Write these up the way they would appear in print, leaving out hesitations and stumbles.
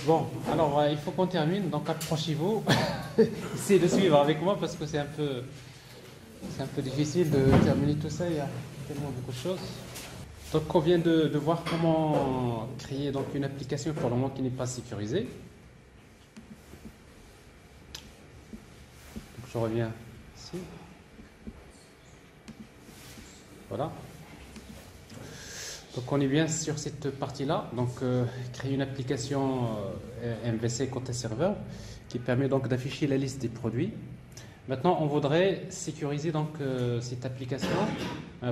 Bon, alors il faut qu'on termine, donc approchez-vous. Essayez de suivre avec moi parce que c'est un peu difficile de terminer tout ça, il y a tellement beaucoup de choses. Donc on vient de voir comment créer donc une application pour le moment qui n'est pas sécurisée. Donc je reviens ici. Voilà. Donc on est bien sur cette partie-là. Donc créer une application MVC côté serveur qui permet donc d'afficher la liste des produits. Maintenant on voudrait sécuriser donc cette application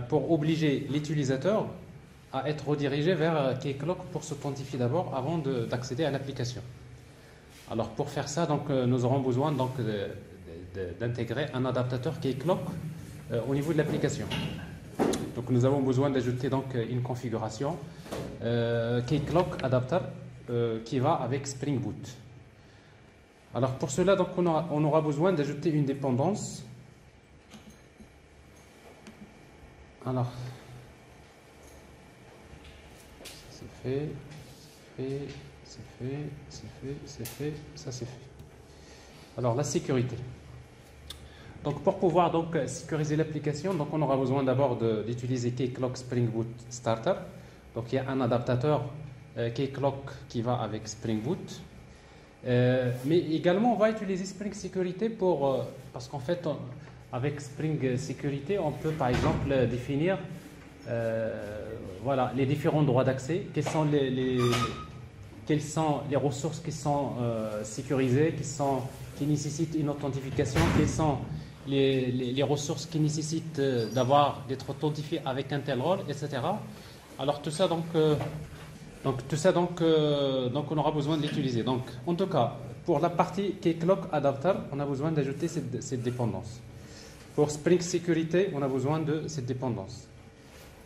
pour obliger l'utilisateur à être redirigé vers Keycloak pour s'authentifier d'abord avant d'accéder à l'application. Alors pour faire ça, donc, nous aurons besoin donc, d'intégrer un adaptateur Keycloak au niveau de l'application. Donc nous avons besoin d'ajouter donc une configuration Keycloak Adapter qui va avec Spring Boot. Alors pour cela donc on aura besoin d'ajouter une dépendance. Alors c'est fait, ça c'est fait. Alors la sécurité. Donc pour pouvoir donc sécuriser l'application, donc on aura besoin d'abord d'utiliser Keycloak Spring Boot Starter. Donc il y a un adaptateur Keycloak qui va avec Spring Boot. Mais également on va utiliser Spring Security parce qu'en fait avec Spring Security on peut par exemple définir voilà, les différents droits d'accès, quelles sont les ressources qui sont sécurisées, qui nécessitent une authentification, quelles sont les ressources qui nécessitent d'être authentifiées avec un tel rôle, etc. Alors tout ça donc on aura besoin de l'utiliser. Donc en tout cas pour la partie Keycloak Adapter, on a besoin d'ajouter cette dépendance. Pour Spring Security, on a besoin de cette dépendance.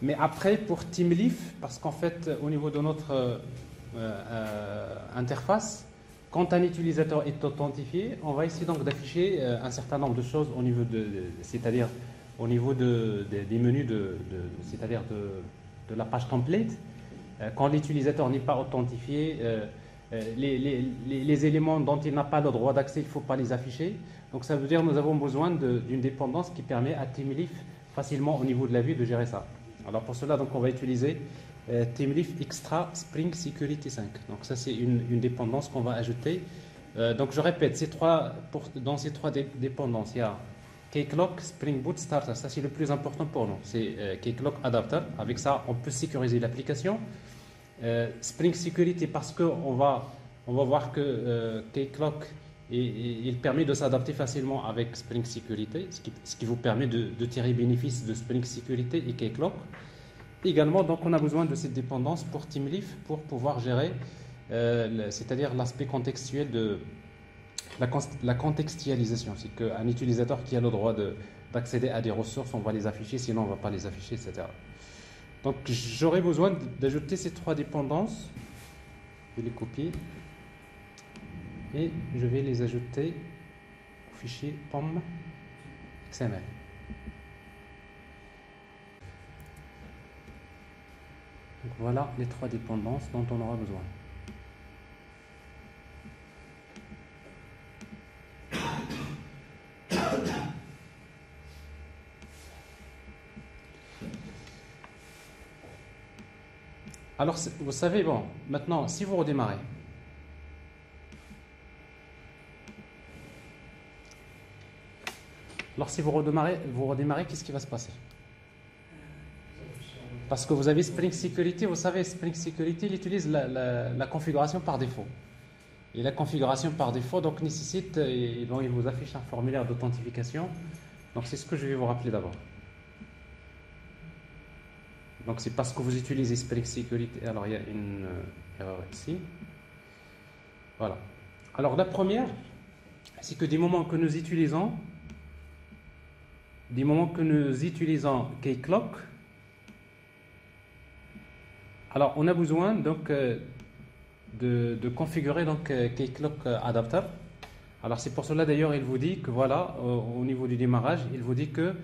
Mais après pour TeamLeaf, parce qu'en fait au niveau de notre interface, quand un utilisateur est authentifié, on va essayer donc d'afficher un certain nombre de choses au niveau c'est-à-dire au niveau des menus c'est-à-dire de la page template. Quand l'utilisateur n'est pas authentifié, les éléments dont il n'a pas le droit d'accès, il ne faut pas les afficher. Donc ça veut dire que nous avons besoin d'une dépendance qui permet à TeamLeaf facilement au niveau de la vue de gérer ça. Alors pour cela, donc, on va utiliser TeamLeaf Extra Spring Security 5. Donc ça c'est une dépendance qu'on va ajouter. Donc je répète, dans ces trois dépendances, il y a Keycloak Spring Boot Starter. Ça c'est le plus important pour nous. C'est Keycloak Adapter. Avec ça, on peut sécuriser l'application. Spring Security parce qu'on va voir que Keycloak il permet de s'adapter facilement avec Spring Security, ce qui vous permet de tirer bénéfice de Spring Security et Keycloak. Également, donc, on a besoin de cette dépendance pour TeamLeaf pour pouvoir gérer, c'est-à-dire l'aspect contextuel de la contextualisation. C'est qu'un utilisateur qui a le droit d'accéder à des ressources, on va les afficher, sinon on ne va pas les afficher, etc. Donc j'aurai besoin d'ajouter ces trois dépendances. Je vais les copier et je vais les ajouter au fichier POM XML. Donc voilà les trois dépendances dont on aura besoin. Alors vous savez, bon, maintenant si vous redémarrez, qu'est-ce qui va se passer? Parce que vous avez Spring Security, vous savez, Spring Security il utilise la configuration par défaut. Et la configuration par défaut donc nécessite, il vous affiche un formulaire d'authentification. Donc c'est ce que je vais vous rappeler d'abord. Donc c'est parce que vous utilisez Spring Security. Alors il y a une erreur ici. Voilà. Alors la première, c'est que des moments que nous utilisons Keycloak, alors on a besoin donc de configurer donc Keycloak Adapter. Alors c'est pour cela d'ailleurs il vous dit que voilà au niveau du démarrage il vous dit que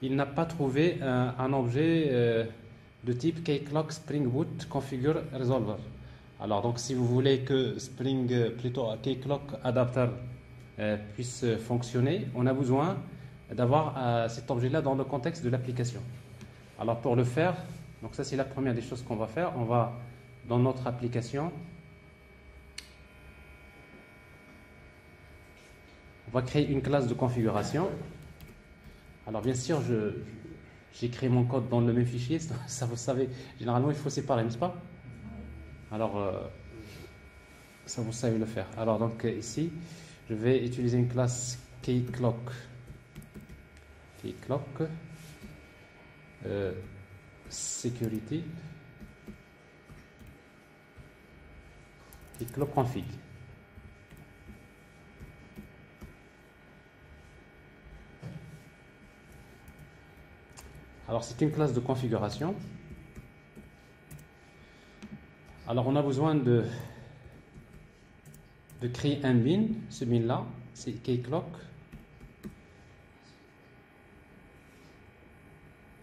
il n'a pas trouvé un objet de type Keycloak Spring Boot Configure Resolver. Alors, donc, si vous voulez que Spring, plutôt Keycloak Adapter puisse fonctionner, on a besoin d'avoir cet objet-là dans le contexte de l'application. Alors, pour le faire, donc ça c'est la première des choses qu'on va faire. On va dans notre application, on va créer une classe de configuration. Alors, bien sûr, j'ai créé mon code dans le même fichier. Ça, vous savez, généralement il faut séparer, n'est-ce pas? Alors, ça vous savez le faire. Alors, donc ici, je vais utiliser une classe Keycloak. Security. Keycloak config. Alors, c'est une classe de configuration. Alors, on a besoin de créer un bin. Ce bin-là, c'est Keycloak.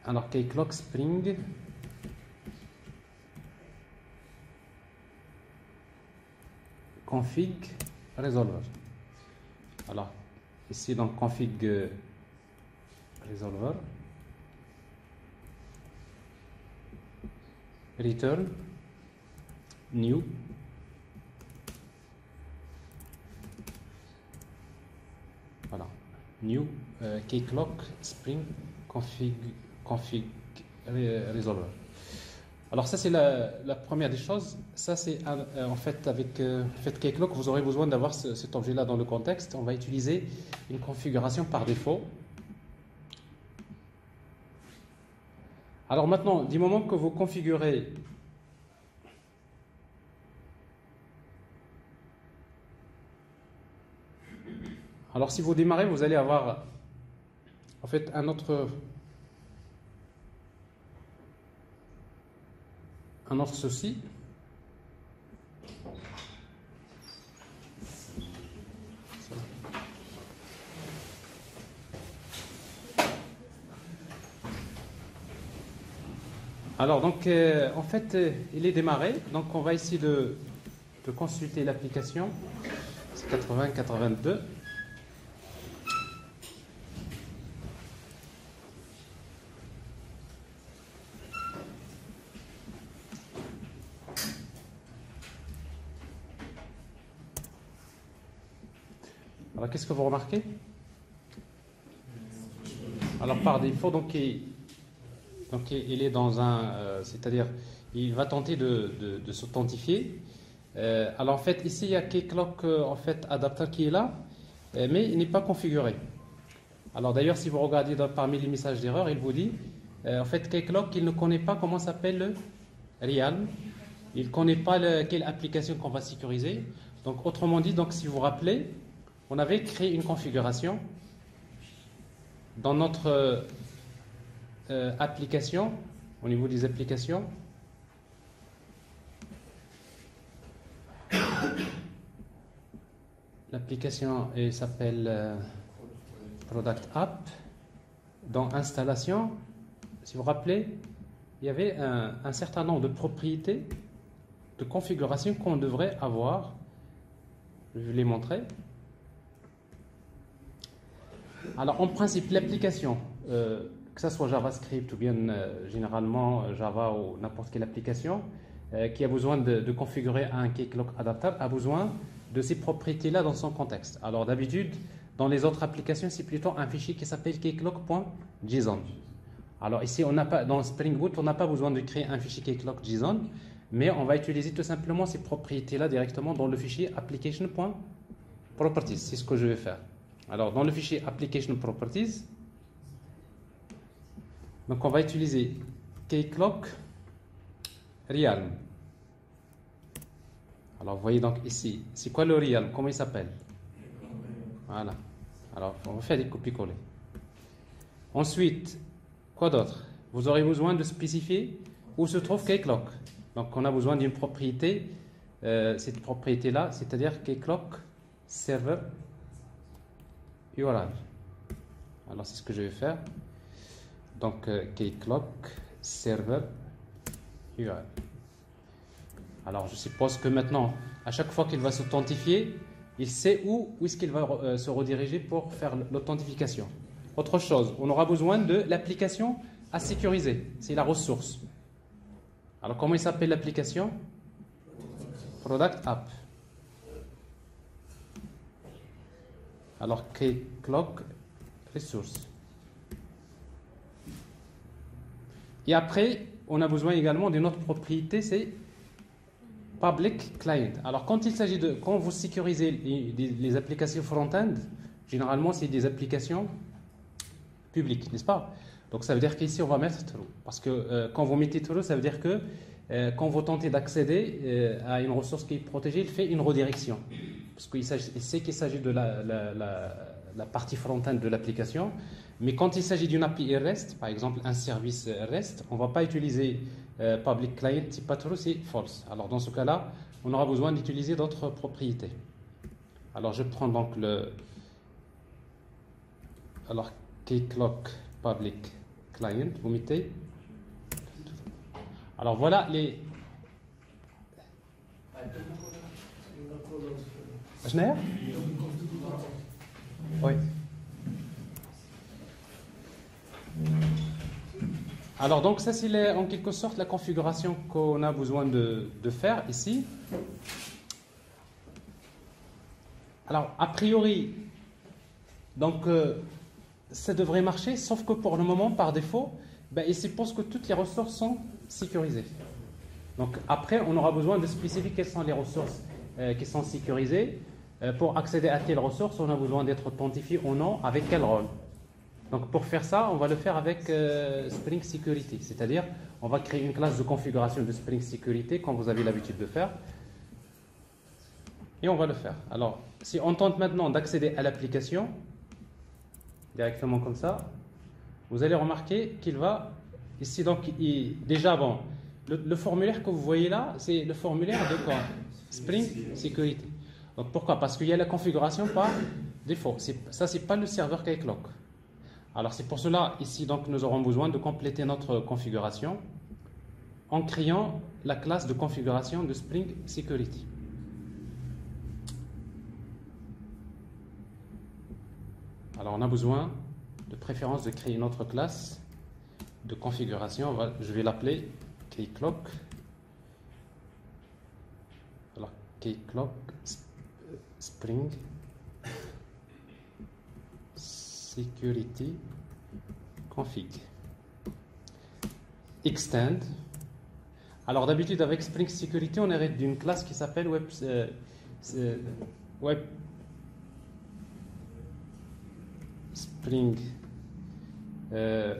Alors, Keycloak Spring config resolver. Alors, ici, donc, config resolver. Return new voilà new Keycloak Spring config resolver. Alors ça c'est la première des choses. Ça c'est en fait avec Keycloak vous aurez besoin d'avoir cet objet là dans le contexte. On va utiliser une configuration par défaut. Alors maintenant, du moment que vous configurez alors si vous démarrez, vous allez avoir en fait un autre souci. Alors donc en fait il est démarré, donc on va essayer de consulter l'application. C'est 80-82. Alors qu'est-ce que vous remarquez? Alors par défaut, donc il est dans un, c'est-à-dire il va tenter de s'authentifier. Alors en fait ici il y a Keycloak en fait adapter qui est là, mais il n'est pas configuré. Alors d'ailleurs si vous regardez parmi les messages d'erreur, il vous dit en fait Keycloak il ne connaît pas comment s'appelle le Realm, il ne connaît pas quelle application qu'on va sécuriser. Donc autrement dit, donc si vous vous rappelez, on avait créé une configuration dans notre application, au niveau des applications. L'application s'appelle Product App. Dans Installation, si vous vous rappelez, il y avait un certain nombre de propriétés de configuration qu'on devrait avoir. Je vais les montrer. Alors en principe, l'application, que ce soit JavaScript ou bien généralement Java ou n'importe quelle application qui a besoin de configurer un Keycloak adapter, a besoin de ces propriétés-là dans son contexte. Alors d'habitude, dans les autres applications, c'est plutôt un fichier qui s'appelle keycloak.json. Alors ici, on n'a pas, dans Spring Boot, on n'a pas besoin de créer un fichier keycloak.json, mais on va utiliser tout simplement ces propriétés-là directement dans le fichier application.properties. C'est ce que je vais faire. Alors dans le fichier application properties, donc on va utiliser Keycloak Realm. Alors vous voyez donc ici, c'est quoi le Realm? Comment il s'appelle? Voilà. Alors on va faire des copier-coller. Ensuite, quoi d'autre? Vous aurez besoin de spécifier où se trouve Keycloak. Donc on a besoin d'une propriété, cette propriété-là, c'est-à-dire Keycloak server URL. Alors c'est ce que je vais faire. Donc Keycloak server URL. Alors je suppose que maintenant, à chaque fois qu'il va s'authentifier, il sait où est-ce qu'il va se rediriger pour faire l'authentification. Autre chose, on aura besoin de l'application à sécuriser, c'est la ressource. Alors comment il s'appelle l'application? Product App. Alors Keycloak Resource. Et après, on a besoin également d'une autre propriété, c'est Public Client. Alors quand il s'agit de, quand vous sécurisez les applications front-end, généralement c'est des applications publiques, n'est-ce pas? Donc ça veut dire qu'ici on va mettre true. Parce que quand vous mettez true, ça veut dire que quand vous tentez d'accéder à une ressource qui est protégée, il fait une redirection. Parce qu'il sait qu'il s'agit de la partie front-end de l'application. Mais quand il s'agit d'une API REST, par exemple un service REST, on ne va pas utiliser public client, c'est pas true, c'est false. Alors dans ce cas-là, on aura besoin d'utiliser d'autres propriétés. Alors je prends donc alors Keycloak public client, vous mettez. Alors voilà les. Schneider? Oui. Alors donc ça c'est en quelque sorte la configuration qu'on a besoin de faire ici. Alors a priori, donc ça devrait marcher, sauf que pour le moment par défaut, il suppose que toutes les ressources sont sécurisées. Donc après on aura besoin de spécifier quelles sont les ressources qui sont sécurisées. Pour accéder à telle ressource, on a besoin d'être authentifié ou non, avec quel rôle. Donc pour faire ça, on va le faire avec Spring Security, c'est-à-dire on va créer une classe de configuration de Spring Security comme vous avez l'habitude de faire et on va le faire. Alors si on tente maintenant d'accéder à l'application directement comme ça, vous allez remarquer qu'il va ici donc déjà bon, le formulaire que vous voyez là, c'est le formulaire de quoi? Spring Security. Donc pourquoi? Parce qu'il y a la configuration par défaut. Ça c'est pas le serveur Keycloak. Alors c'est pour cela, ici, donc, nous aurons besoin de compléter notre configuration en créant la classe de configuration de Spring Security. Alors on a besoin de préférence de créer une autre classe de configuration. Je vais l'appeler Keycloak. Alors Keycloak Spring Security config. Extend. Alors d'habitude avec Spring Security on hérite d'une classe qui s'appelle web Spring. Alors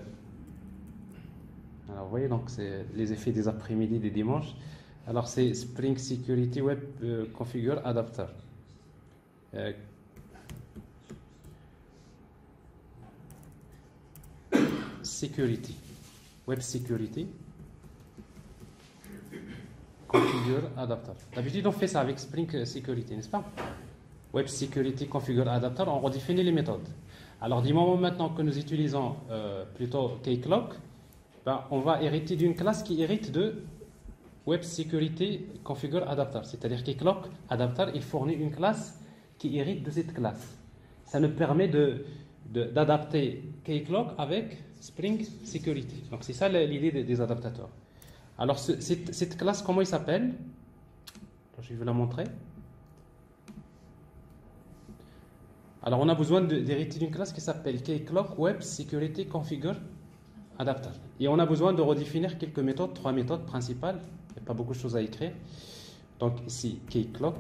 vous voyez donc c'est les effets des après-midi, des dimanches. Alors c'est Spring Security Web Configure Adapter. Security, Web Security, Configure Adapter. D'habitude, on fait ça avec Spring Security, n'est-ce pas? Web Security, Configure Adapter, on redéfinit les méthodes. Alors, du moment maintenant que nous utilisons plutôt Keycloak, on va hériter d'une classe qui hérite de Web Security, Configure Adapter. C'est-à-dire Keycloak Adapter, il fournit une classe qui hérite de cette classe. Ça nous permet d'adapter Keycloak avec Spring Security. Donc c'est ça l'idée des adaptateurs. Alors cette classe, comment il s'appelle? Je vais vous la montrer. Alors on a besoin d'hériter d'une classe qui s'appelle Keycloak Web Security Configure Adapter. Et on a besoin de redéfinir quelques méthodes, 3 méthodes principales. Il n'y a pas beaucoup de choses à écrire. Donc ici Keycloak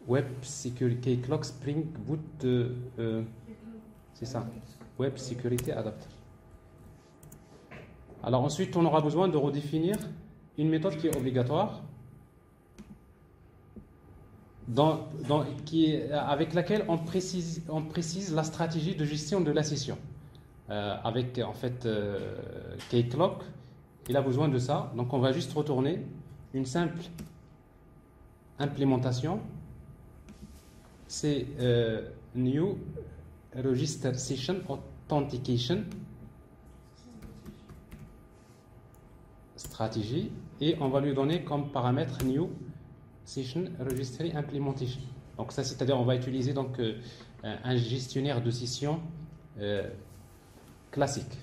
Web Security Keycloak Spring Boot c'est ça. Web Security Adapter. Alors ensuite, on aura besoin de redéfinir une méthode qui est obligatoire, avec laquelle on précise la stratégie de gestion de la session. Avec en fait Keycloak, il a besoin de ça. Donc on va juste retourner une simple implémentation. C'est New Register Session Authentication stratégie et on va lui donner comme paramètre new session registry implementation. Donc ça, c'est-à-dire on va utiliser donc un gestionnaire de session classique.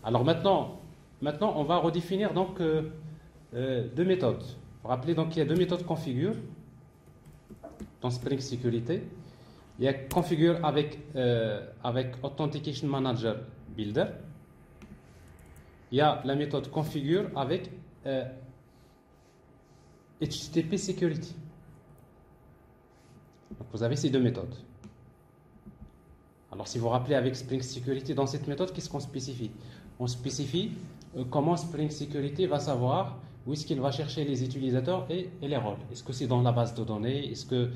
Alors maintenant on va redéfinir donc deux méthodes. Vous vous rappelez donc il y a deux méthodes configure dans Spring Security. Il y a configure avec Authentication Manager Builder. Il y a la méthode configure avec HTTP Security. Donc vous avez ces deux méthodes. Alors si vous vous rappelez avec Spring Security, dans cette méthode, qu'est-ce qu'on spécifie? On spécifie comment Spring Security va savoir où est-ce qu'il va chercher les utilisateurs et les rôles. Est-ce que c'est dans la base de données? Est-ce que...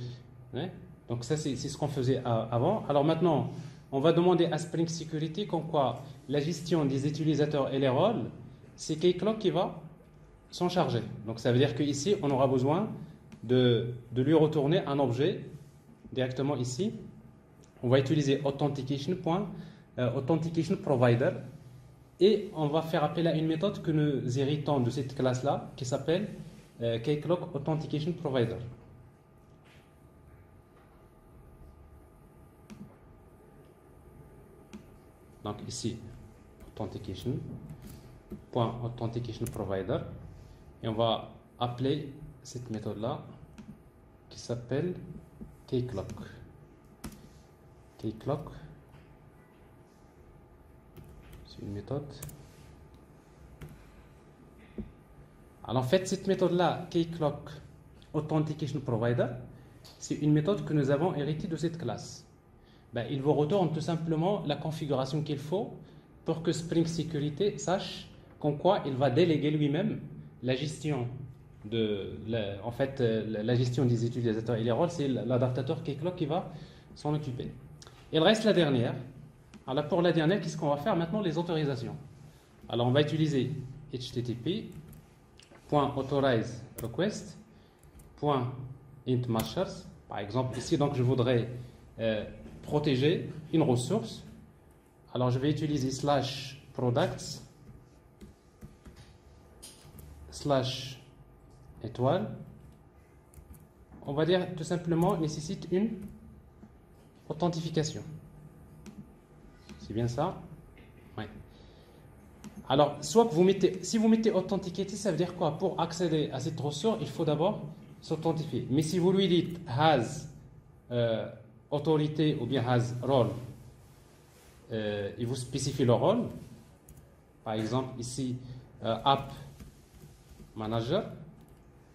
Hein? Donc ça, c'est ce qu'on faisait avant. Alors maintenant, on va demander à Spring Security comme quoi la gestion des utilisateurs et les rôles, c'est Keycloak qui va s'en charger. Donc ça veut dire qu'ici, on aura besoin de lui retourner un objet directement ici. On va utiliser authentication provider et on va faire appel à une méthode que nous héritons de cette classe-là qui s'appelle Keycloak Authentication Provider. Donc ici, authentication provider et on va appeler cette méthode-là qui s'appelle Keycloak. Keycloak, c'est une méthode. Alors en fait, cette méthode-là, Keycloak Authentication Provider, c'est une méthode que nous avons héritée de cette classe. Il vous retourne tout simplement la configuration qu'il faut pour que Spring Security sache qu'en quoi il va déléguer lui-même la gestion la gestion des utilisateurs et les rôles. C'est l'adaptateur Keycloak qui va s'en occuper. Il reste la dernière. Alors pour la dernière, qu'est-ce qu'on va faire maintenant? Les autorisations. Alors on va utiliser http://authorize_request.intMasters. Par exemple, ici, donc je voudrais protéger une ressource. Alors je vais utiliser /products /étoile. On va dire tout simplement nécessite une authentification. C'est bien ça? Oui. Alors, soit que si vous mettez authenticated, ça veut dire quoi? Pour accéder à cette ressource, il faut d'abord s'authentifier. Mais si vous lui dites has autorité ou bien has role, il vous spécifie le rôle. Par exemple, ici, app manager,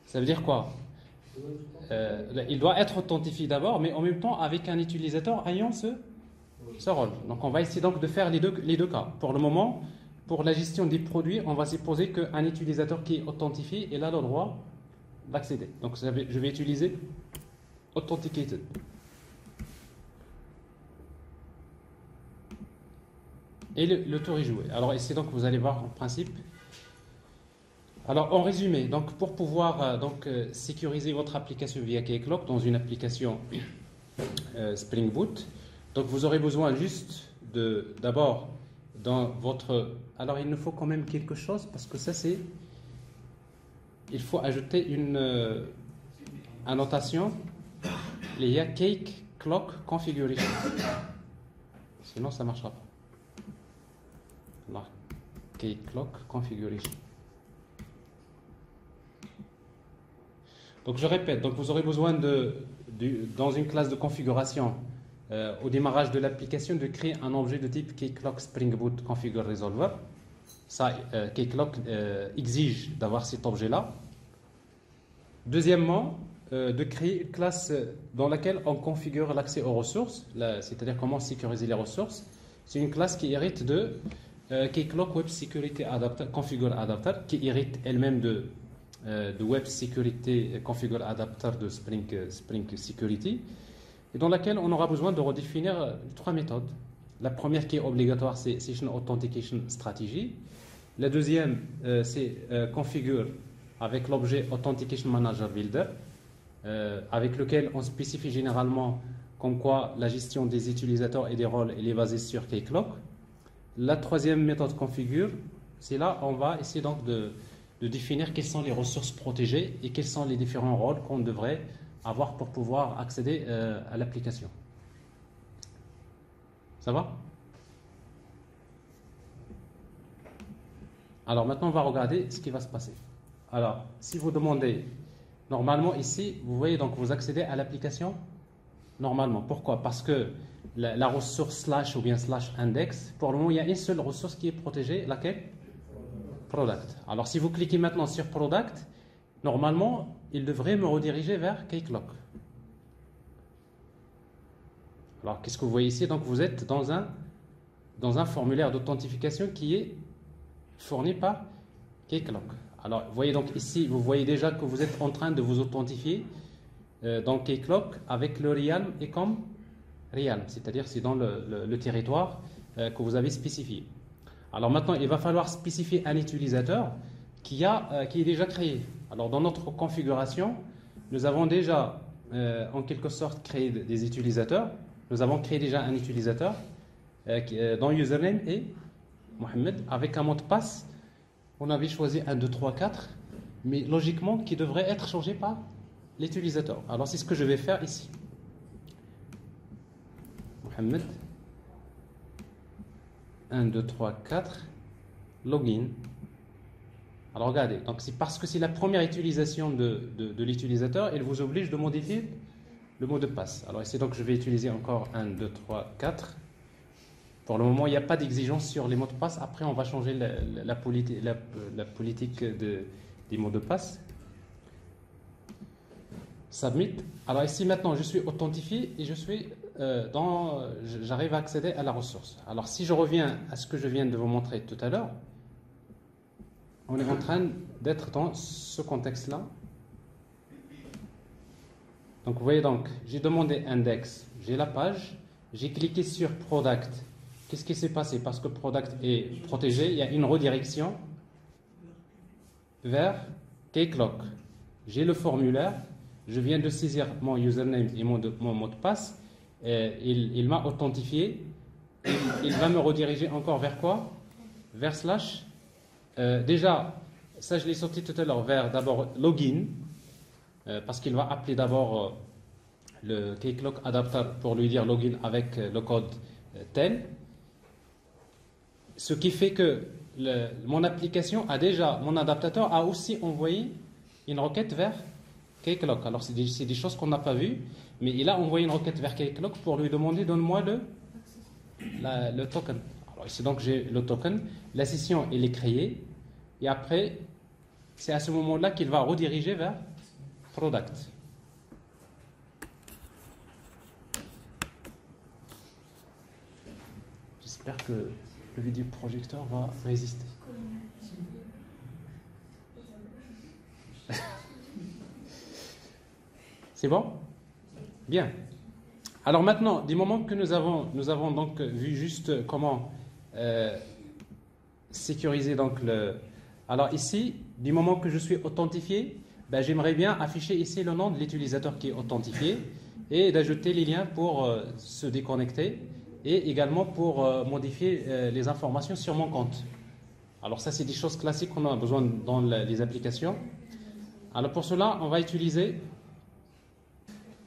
ça veut dire quoi? Il doit être authentifié d'abord, mais en même temps avec un utilisateur ayant ce rôle. Donc on va essayer donc de faire les deux cas. Pour le moment, pour la gestion des produits, on va supposer qu'un utilisateur qui est authentifié, il a le droit d'accéder. Donc je vais utiliser authenticated. Et le tour est joué. Alors ici donc vous allez voir en principe. Alors en résumé, donc pour pouvoir sécuriser votre application via Keycloak dans une application Spring Boot, donc vous aurez besoin juste d'abord dans votre... Alors il nous faut quand même quelque chose parce que ça c'est... Il faut ajouter une annotation. Il y a Keycloak Configuration. Sinon ça ne marchera pas. Là, Keycloak Configuration. Donc je répète, donc vous aurez besoin dans une classe de configuration au démarrage de l'application de créer un objet de type Keycloak Spring Boot Configure Resolver. Ça, Keycloak exige d'avoir cet objet-là. Deuxièmement, de créer une classe dans laquelle on configure l'accès aux ressources, c'est-à-dire comment sécuriser les ressources. C'est une classe qui hérite de Keycloak Web Security Adapter, Configure Adapter, qui hérite elle-même de Web Security Configure Adapter de Spring Security, et dans laquelle on aura besoin de redéfinir trois méthodes. La première qui est obligatoire, c'est Session Authentication Strategy. La deuxième, c'est Configure avec l'objet Authentication Manager Builder, avec lequel on spécifie généralement comme quoi la gestion des utilisateurs et des rôles elle est basée sur Keycloak. La troisième méthode Configure, c'est là on va essayer donc de définir quelles sont les ressources protégées et quels sont les différents rôles qu'on devrait avoir pour pouvoir accéder à l'application. Ça va? Alors maintenant, on va regarder ce qui va se passer. Alors, si vous demandez, normalement ici, vous voyez, donc vous accédez à l'application normalement. Pourquoi? Parce que la ressource slash ou bien slash index, pour le moment, il y a une seule ressource qui est protégée, laquelle? Product. Alors, si vous cliquez maintenant sur Product, normalement, il devrait me rediriger vers Keycloak. Alors, qu'est-ce que vous voyez ici? Donc, vous êtes dans un formulaire d'authentification qui est fourni par Keycloak. Alors, vous voyez donc ici, vous voyez déjà que vous êtes en train de vous authentifier dans Keycloak avec le realm et comme realm, c'est-à-dire c'est dans le territoire que vous avez spécifié. Alors maintenant, il va falloir spécifier un utilisateur qui est déjà créé. Alors dans notre configuration, nous avons déjà en quelque sorte créé des utilisateurs. Nous avons créé déjà un utilisateur dont username est Mohamed avec un mot de passe. On avait choisi 1, 2, 3, 4, mais logiquement qui devrait être changé par l'utilisateur. Alors c'est ce que je vais faire ici. Mohamed 1, 2, 3, 4 login. Alors regardez, donc c'est parce que c'est la première utilisation de l'utilisateur, il vous oblige de modifier le mot de passe. Alors ici donc je vais utiliser encore 1, 2, 3, 4. Pour le moment il n'y a pas d'exigence sur les mots de passe. Après on va changer la politique des mots de passe. Submit. Alors ici maintenant je suis authentifié et j'arrive à accéder à la ressource. Alors si je reviens à ce que je viens de vous montrer tout à l'heure, on est en train d'être dans ce contexte-là. Donc vous voyez donc, j'ai demandé index, j'ai la page, j'ai cliqué sur product. Qu'est-ce qui s'est passé? Parce que product est protégé, il y a une redirection vers Keycloak. J'ai le formulaire. Je viens de saisir mon username et mon mot de passe. Il m'a authentifié. Il va me rediriger encore vers quoi? Vers slash. Déjà, ça je l'ai sorti tout à l'heure, vers d'abord login. Parce qu'il va appeler d'abord le Keycloak adapter pour lui dire login avec le code tel. Ce qui fait que mon application mon adaptateur a aussi envoyé une requête vers Keycloak. Alors c'est des choses qu'on n'a pas vues, mais il a envoyé une requête vers Keycloak pour lui demander donne-moi le token. Alors ici donc j'ai le token, la session elle est créée et après c'est à ce moment-là qu'il va rediriger vers product. J'espère que le vidéoprojecteur va résister. C'est bon? Bien. Alors maintenant, du moment que nous avons donc vu juste comment sécuriser donc Alors ici, du moment que je suis authentifié, ben, j'aimerais bien afficher ici le nom de l'utilisateur qui est authentifié et d'ajouter les liens pour se déconnecter et également pour modifier les informations sur mon compte. Alors ça, c'est des choses classiques qu'on a besoin dans les applications. Alors pour cela, on va utiliser...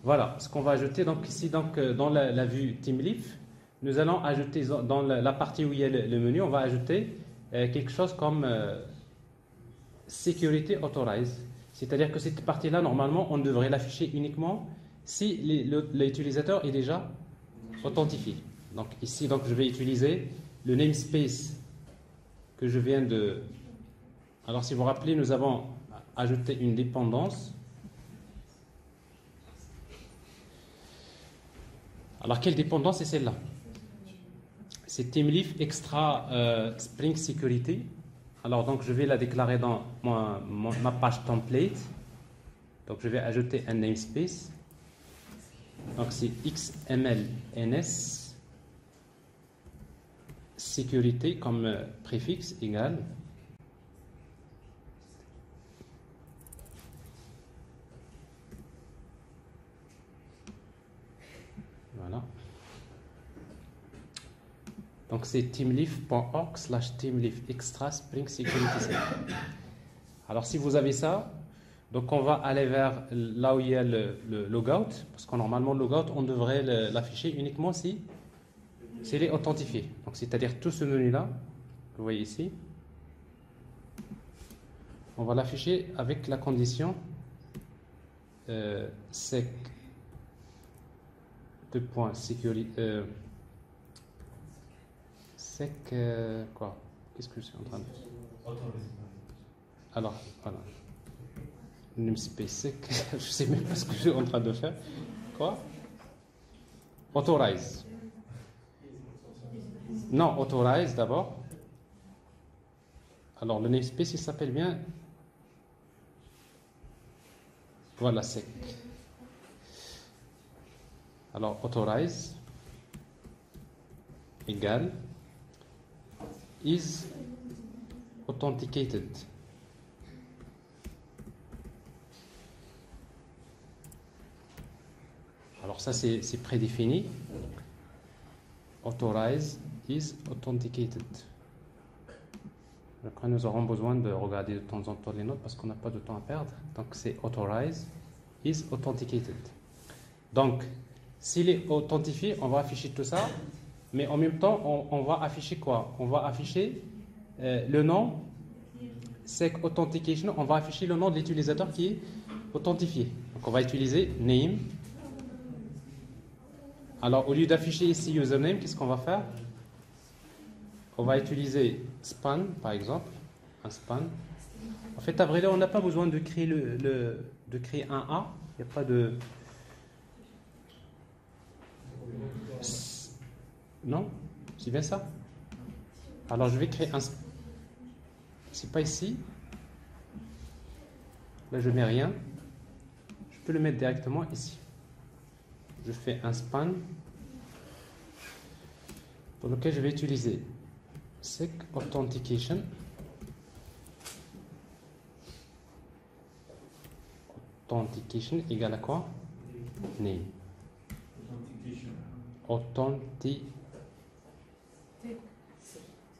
Voilà, ce qu'on va ajouter donc ici donc, dans la vue TeamLeaf, nous allons ajouter dans la partie où il y a le menu, on va ajouter quelque chose comme Security Authorize. C'est-à-dire que cette partie-là, normalement, on devrait l'afficher uniquement si l'utilisateur est déjà authentifié. Donc ici, donc, je vais utiliser le namespace que je viens de... Alors si vous vous rappelez, nous avons ajouté une dépendance. Alors, quelle dépendance est celle-là? C'est TeamLeaf Extra Spring Security. Alors, donc, je vais la déclarer dans ma page template. Donc, je vais ajouter un namespace. Donc, c'est XMLNS sécurité comme préfixe égal. Voilà. Donc c'est teamleaf.org/teamleaf extra spring security. Alors si vous avez ça, donc on va aller vers là où il y a le logout, parce que normalement le logout, on devrait l'afficher uniquement si s'il est authentifié. Donc c'est-à-dire tout ce menu-là, vous voyez ici, on va l'afficher avec la condition sec sec quoi? Qu'est-ce que je suis en train de faire? Alors, voilà. Namespace sec, je sais même pas ce que je suis en train de faire. Quoi? Authorize. Non, authorize d'abord. Alors, le namespace, il s'appelle bien. Voilà, sec. Alors, authorize égale is authenticated. Alors ça c'est prédéfini. Authorize is authenticated. Après nous aurons besoin de regarder de temps en temps les notes parce qu'on n'a pas de temps à perdre. Donc c'est authorize is authenticated. Donc s'il est authentifié, on va afficher tout ça. Mais en même temps, on va afficher quoi? On va afficher le nom sec authentication. On va afficher le nom de l'utilisateur qui est authentifié. Donc on va utiliser name. Alors, au lieu d'afficher ici username, qu'est-ce qu'on va faire? On va utiliser span, par exemple. Un span. En fait, à vrai dire, on n'a pas besoin de créer, de créer un A. Il n'y a pas de... Non? C'est bien ça? Alors, je vais créer un... C'est pas ici. Là, je mets rien. Je peux le mettre directement ici. Je fais un span pour lequel je vais utiliser sec authentication égale à quoi? Name. Authentication.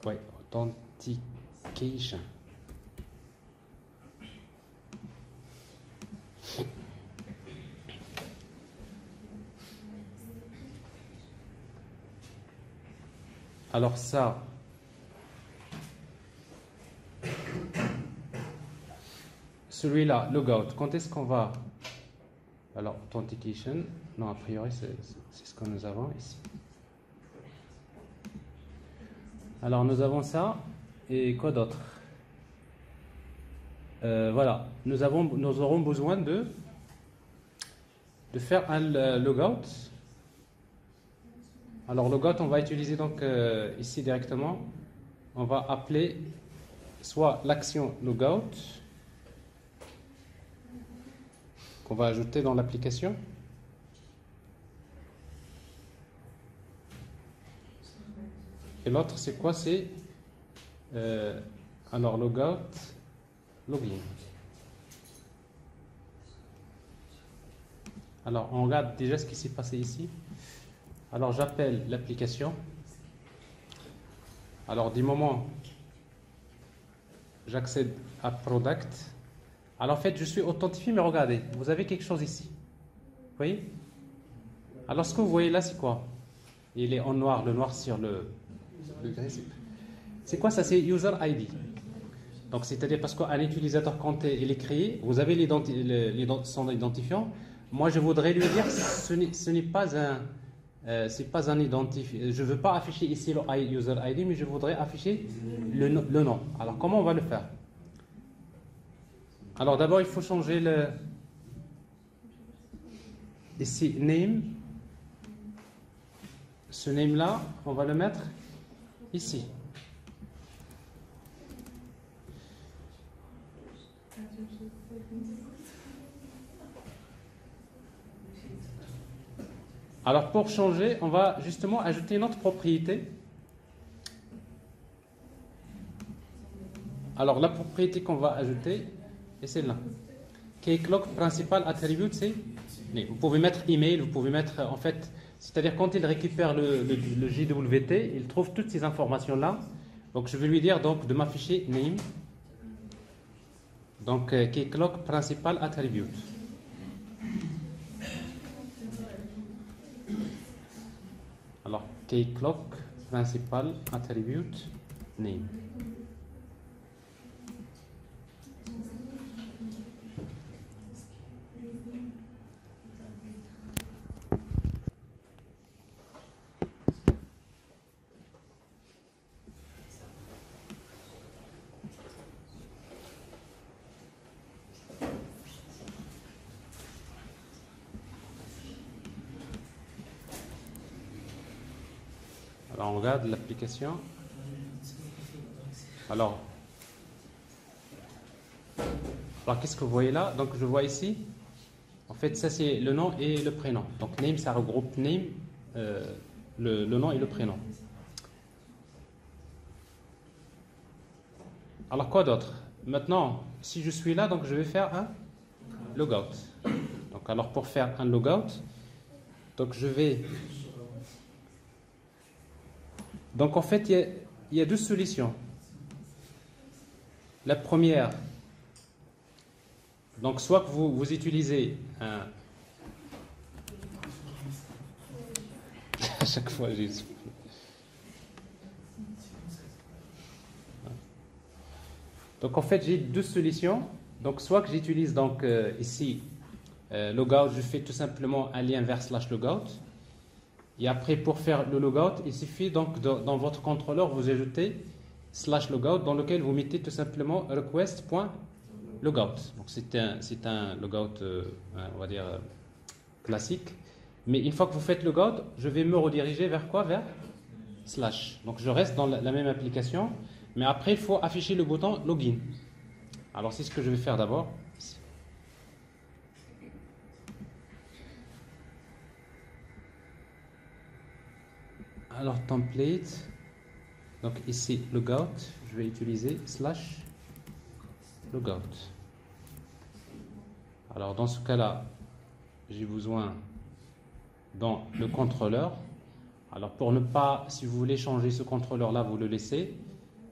Ouais, authentication. Alors ça, celui-là, logout, quand est-ce qu'on va... Alors, authentication, non, a priori, c'est ce que nous avons ici. Alors, nous avons ça, et quoi d'autre? Voilà, nous aurons besoin de faire un logout. Alors, logout, on va utiliser donc ici directement, on va appeler soit l'action logout, qu'on va ajouter dans l'application. Et l'autre, c'est quoi? C'est alors logout, login. Alors, on regarde déjà ce qui s'est passé ici. Alors, j'appelle l'application. Alors, du moment j'accède à product. Alors, en fait, je suis authentifié, mais regardez, vous avez quelque chose ici. Vous voyez? Alors, ce que vous voyez là, c'est quoi? Il est en noir, le noir sur le gris. C'est quoi ça? C'est user ID. Donc, c'est-à-dire parce qu'un utilisateur, quand il est créé, vous avez son identifiant. Moi, je voudrais lui dire ce n'est pas un... c'est pas un identifiant. Je ne veux pas afficher ici le user ID, mais je voudrais afficher le nom. Alors, comment on va le faire? Alors, d'abord, il faut changer le... Ici, name. Ce name-là, on va le mettre ici. Alors, pour changer, on va justement ajouter une autre propriété. Alors, la propriété qu'on va ajouter est celle-là. Keycloak principal attribute, c'est... Vous pouvez mettre email, vous pouvez mettre, en fait... C'est-à-dire, quand il récupère le JWT, il trouve toutes ces informations-là. Donc, je vais lui dire donc de m'afficher name Donc, Keycloak principal attribute. Alors, Keycloak principal attribute name. Alors, on regarde l'application. Alors, qu'est-ce que vous voyez là? Donc, je vois ici, en fait, ça c'est le nom et le prénom. Donc, name, ça regroupe name, le nom et le prénom. Alors, quoi d'autre? Maintenant, si je suis là, donc je vais faire un logout. Donc, alors, pour faire un logout, donc je vais... Donc, en fait, il y a deux solutions. La première, donc soit que vous utilisez un... À chaque fois, j'ai... Donc, en fait, j'ai deux solutions. Donc, soit que j'utilise donc ici logout, je fais tout simplement un lien vers /logout. Et après, pour faire le logout, il suffit donc dans votre contrôleur, vous ajoutez /logout dans lequel vous mettez tout simplement request.logout. Donc c'est un logout, on va dire, classique. Mais une fois que vous faites logout, je vais me rediriger vers quoi? Vers /. Donc je reste dans la même application, mais après il faut afficher le bouton login. Alors c'est ce que je vais faire d'abord. Alors, template, donc ici, logout, je vais utiliser /logout. Alors, dans ce cas-là, j'ai besoin dans le contrôleur. Alors, pour ne pas, si vous voulez changer ce contrôleur-là, vous le laissez.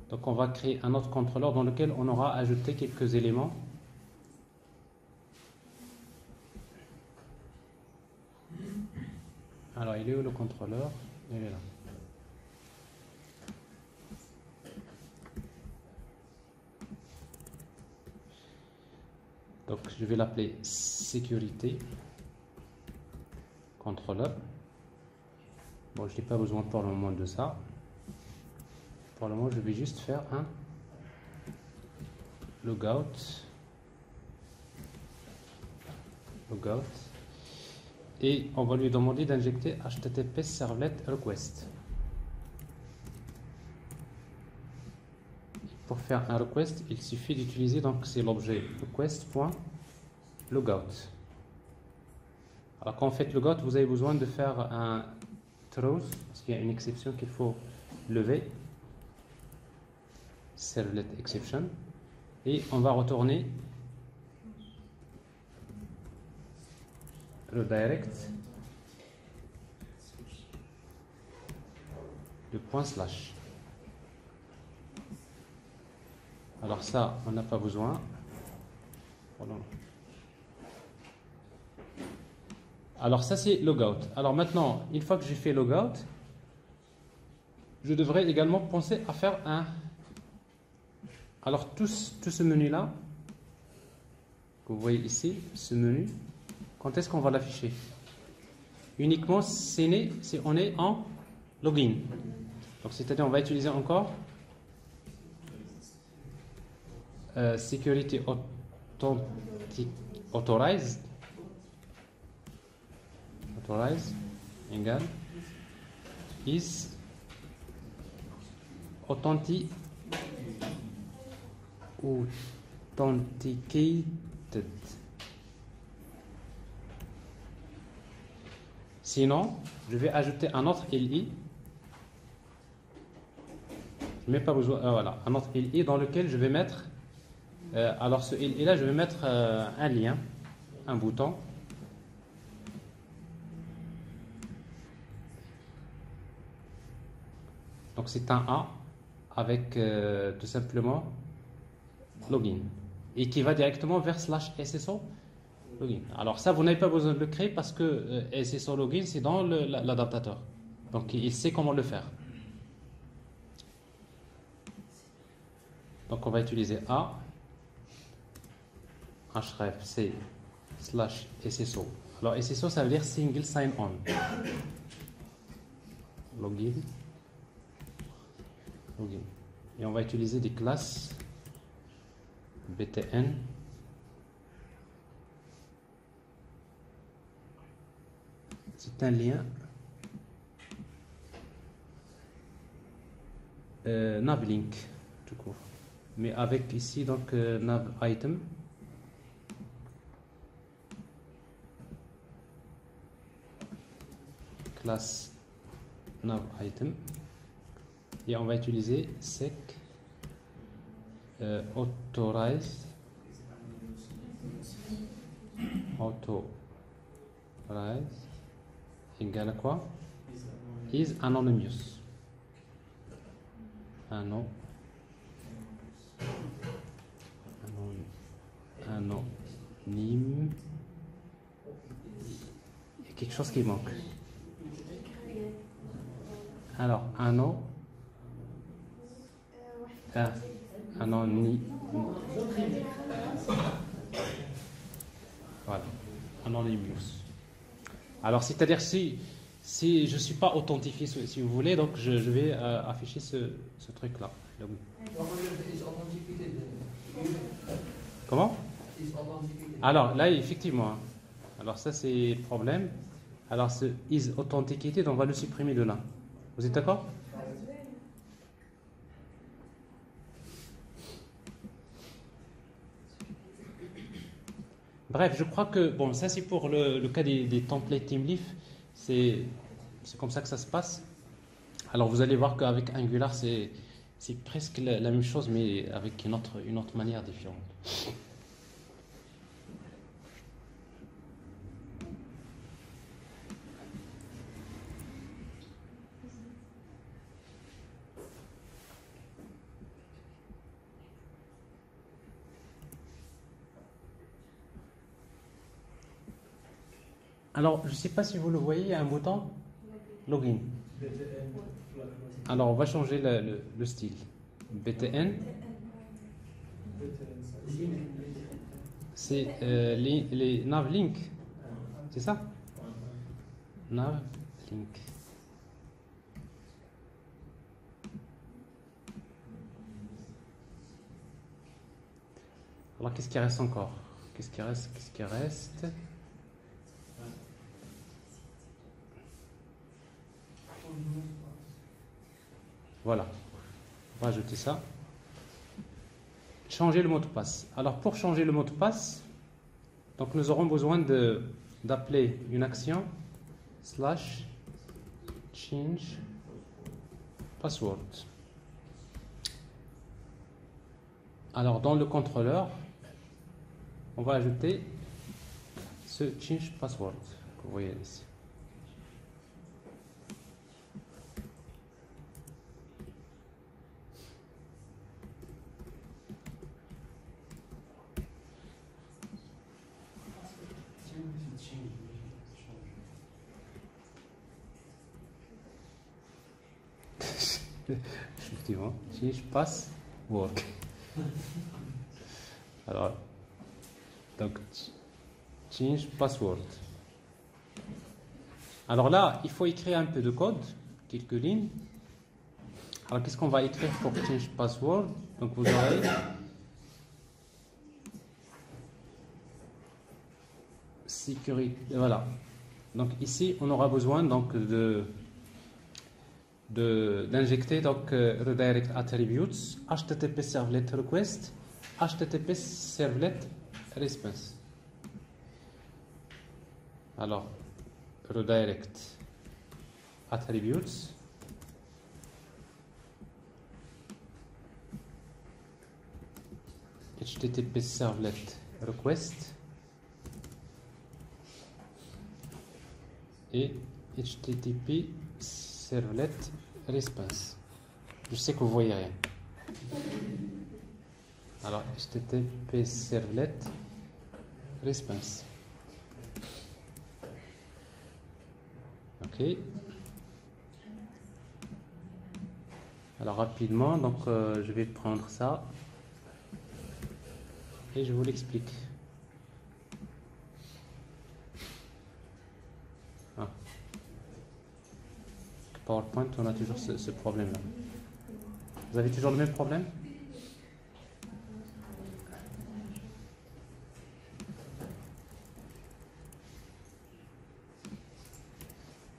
Donc, on va créer un autre contrôleur dans lequel on aura ajouté quelques éléments. Alors, il est où le contrôleur? Il est là. Donc, je vais l'appeler sécurité contrôleur. Bon, je n'ai pas besoin pour le moment de ça. Pour le moment, je vais juste faire un logout. Et on va lui demander d'injecter HTTP servlet request. Pour faire un request, il suffit d'utiliser, donc c'est l'objet request.logout. Alors quand vous faites logout, vous avez besoin de faire un throws, parce qu'il y a une exception qu'il faut lever, servlet exception, et on va retourner redirect le ./. Alors ça, on n'a pas besoin. Alors ça, c'est logout. Alors maintenant, une fois que j'ai fait logout, je devrais également penser à faire un... Alors tout ce menu-là, que vous voyez ici, ce menu, quand est-ce qu'on va l'afficher? Uniquement si on est en login. Donc c'est-à-dire on va utiliser encore Security Authorize égal is authenticated. Sinon, je vais ajouter un autre LI. Je n'ai pas besoin. Voilà, un autre LI dans lequel je vais mettre. Alors ce LI là, je vais mettre un lien, un bouton. Donc c'est un A avec tout simplement login. et qui va directement vers /SSO login. Alors ça, vous n'avez pas besoin de le créer parce que SSO login, c'est dans l'adaptateur. Donc il sait comment le faire. Donc on va utiliser A, href c /SSO. Alors SSO, ça veut dire single sign-on. Login. Et on va utiliser des classes btn c'est un lien navlink tout court, mais avec ici donc nav item classe nav item et on va utiliser sec authorize égale à quoi? Is anonymous. Anonyme. Il y a quelque chose qui manque. Alors, anonyme. Voilà, anonymous. Alors, c'est-à-dire si je ne suis pas authentifié, si vous voulez, donc je vais afficher ce truc-là. Comment? Alors, là, effectivement. Alors, ça, c'est problème. Alors, ce is authenticated, on va le supprimer de là. Vous êtes d'accord? Bref, je crois que, bon, ça c'est pour le cas des templates TeamLeaf, c'est comme ça que ça se passe. Alors vous allez voir qu'avec Angular, c'est presque la même chose, mais avec une autre manière différente. Alors, je ne sais pas si vous le voyez, il y a un bouton Login. Alors, on va changer le style. BTN. C'est les navlink. C'est ça? Navlink. Alors, qu'est-ce qui reste encore? Qu'est-ce qui reste? Voilà, on va ajouter ça. Changer le mot de passe. Alors pour changer le mot de passe, donc nous aurons besoin d'appeler une action /change password. Alors dans le contrôleur, on va ajouter ce change password que vous voyez ici. Effectivement, change password. Alors, donc, change password. Alors là, il faut écrire un peu de code, quelques lignes. Alors, qu'est-ce qu'on va écrire pour change password? Donc, vous aurez sécurité. Voilà. Donc, ici, on aura besoin donc d'injecter donc redirect attributes http servlet request http servlet response. Alors redirect attributes http servlet request et http servlet response. Je sais que vous voyez rien. Alors, HTTP servlet response. Ok. Alors rapidement, donc je vais prendre ça et je vous l'explique. Ah. PowerPoint, on a toujours ce problème-là. Vous avez toujours le même problème?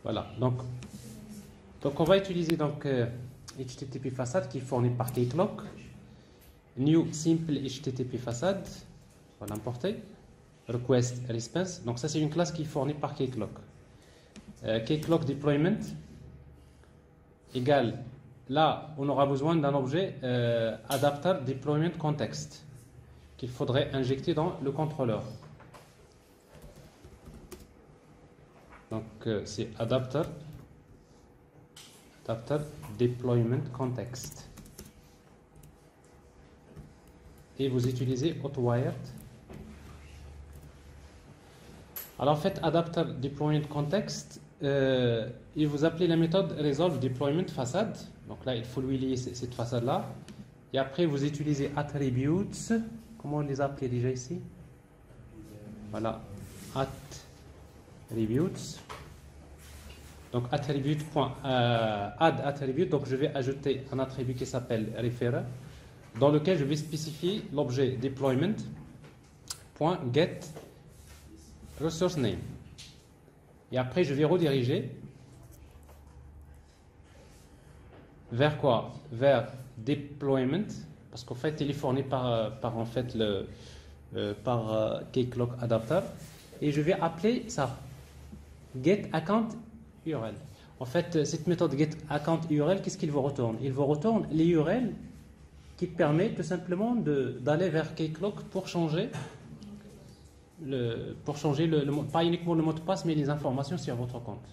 Voilà, donc on va utiliser donc HTTP façade qui est fourni par Keycloak. New simple HTTP façade, on va l'importer. Request response, donc ça c'est une classe qui est fournie par Keycloak. Keycloak deployment égale, là on aura besoin d'un objet adapter deployment context qu'il faudrait injecter dans le contrôleur. Donc c'est adapter deployment context. Et vous utilisez hotwired. Alors en fait, adapter deployment context, et vous appelez la méthode resolve deployment façade. Donc là, il faut lui lier cette façade-là. Et après, vous utilisez attributes. Comment on les a appelés déjà ici? Voilà, attributes. Donc add attribute, donc je vais ajouter un attribut qui s'appelle referrer, dans lequel je vais spécifier l'objet deployment.get resource name. Et après je vais rediriger vers quoi? Vers deployment, parce qu'en fait il est fourni par en fait par Keycloak adapter, et je vais appeler ça get account URL. En fait, cette méthode getAccountURL, qu'est-ce qu'il vous retourne? Il vous retourne les URL qui permet tout simplement d'aller vers Keycloak pour changer pas uniquement le mot de passe, mais les informations sur votre compte.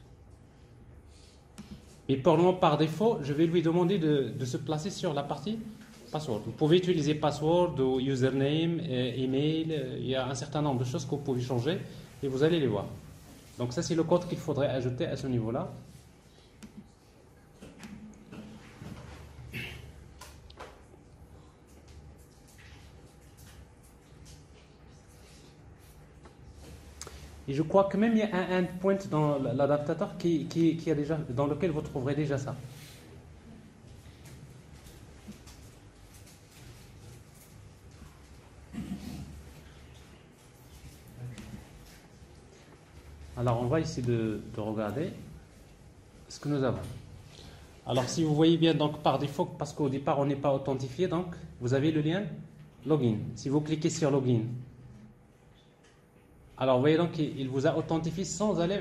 Et pour le moment, par défaut, je vais lui demander de se placer sur la partie password. Vous pouvez utiliser password ou username, email, il y a un certain nombre de choses que vous pouvez changer et vous allez les voir. Donc ça c'est le code qu'il faudrait ajouter à ce niveau-là. Et je crois que même il y a un endpoint dans l'adaptateur qui a déjà, dans lequel vous trouverez déjà ça. Alors on va essayer de regarder ce que nous avons. Alors si vous voyez bien, donc par défaut, parce qu'au départ on n'est pas authentifié, donc vous avez le lien login. Si vous cliquez sur login, alors vous voyez donc il vous a authentifié sans aller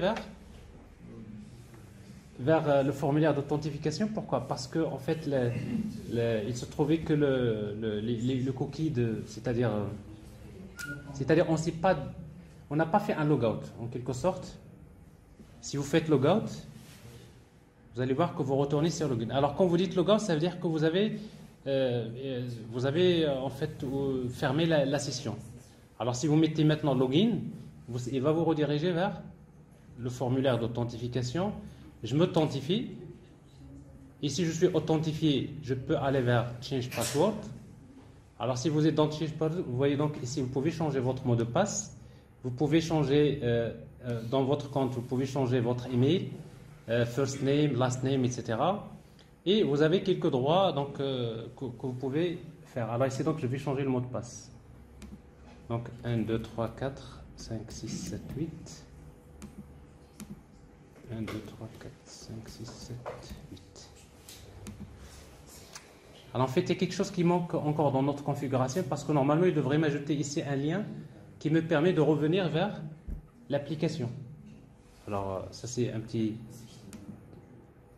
vers le formulaire d'authentification. Pourquoi? Parce que en fait il se trouvait que le cookie c'est-à-dire on n'a pas fait un logout en quelque sorte. Si vous faites logout, vous allez voir que vous retournez sur login. Alors quand vous dites logout, ça veut dire que vous avez en fait fermé la session. Alors si vous mettez maintenant login, il va vous rediriger vers le formulaire d'authentification. Je m'authentifie. Et si je suis authentifié, je peux aller vers change password. Alors si vous êtes dans change password, vous voyez donc ici, vous pouvez changer votre mot de passe. Vous pouvez changer dans votre compte, vous pouvez changer votre email, first name, last name, etc. Et vous avez quelques droits donc, que vous pouvez faire. Alors ici, donc, je vais changer le mot de passe. Donc 1, 2, 3, 4, 5, 6, 7, 8. 1, 2, 3, 4, 5, 6, 7, 8. Alors en fait, il y a quelque chose qui manque encore dans notre configuration parce que normalement, il devrait m'ajouter ici un lien qui me permet de revenir vers l'application. Alors ça c'est un petit...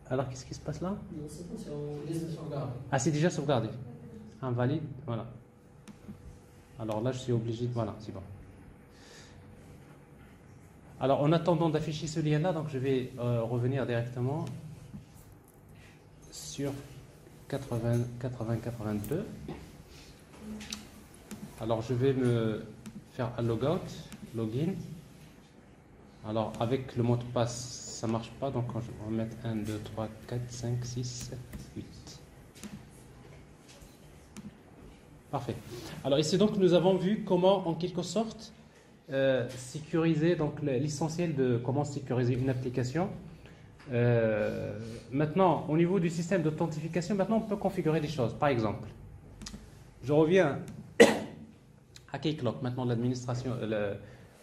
Alors qu'est-ce qui se passe là? Non, c'est bon, on laisse sauvegarder. Ah, c'est déjà sauvegardé. Invalide, voilà. Alors là je suis obligé de... Voilà, c'est bon. Alors en attendant d'afficher ce lien là, donc je vais revenir directement sur 80-82. Alors, je vais me faire un logout, login. Alors, avec le mot de passe, ça ne marche pas. Donc, on va mettre 1, 2, 3, 4, 5, 6, 7, 8. Parfait. Alors, ici, donc, nous avons vu comment, en quelque sorte, sécuriser donc l'essentiel de comment sécuriser une application. Maintenant, au niveau du système d'authentification, maintenant, on peut configurer des choses. Par exemple, je reviens à Keycloak, maintenant l'administration,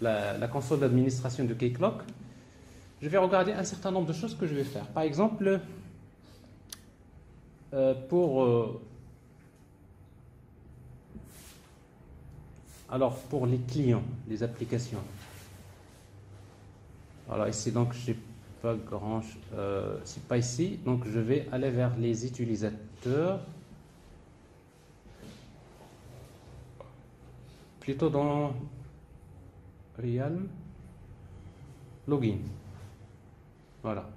la console d'administration de Keycloak. Je vais regarder un certain nombre de choses que je vais faire. Par exemple, pour les clients, les applications. Alors ici, donc, j'ai pas grand, c'est pas ici. Donc, je vais aller vers les utilisateurs. Plutôt dans Realm Login. Voilà.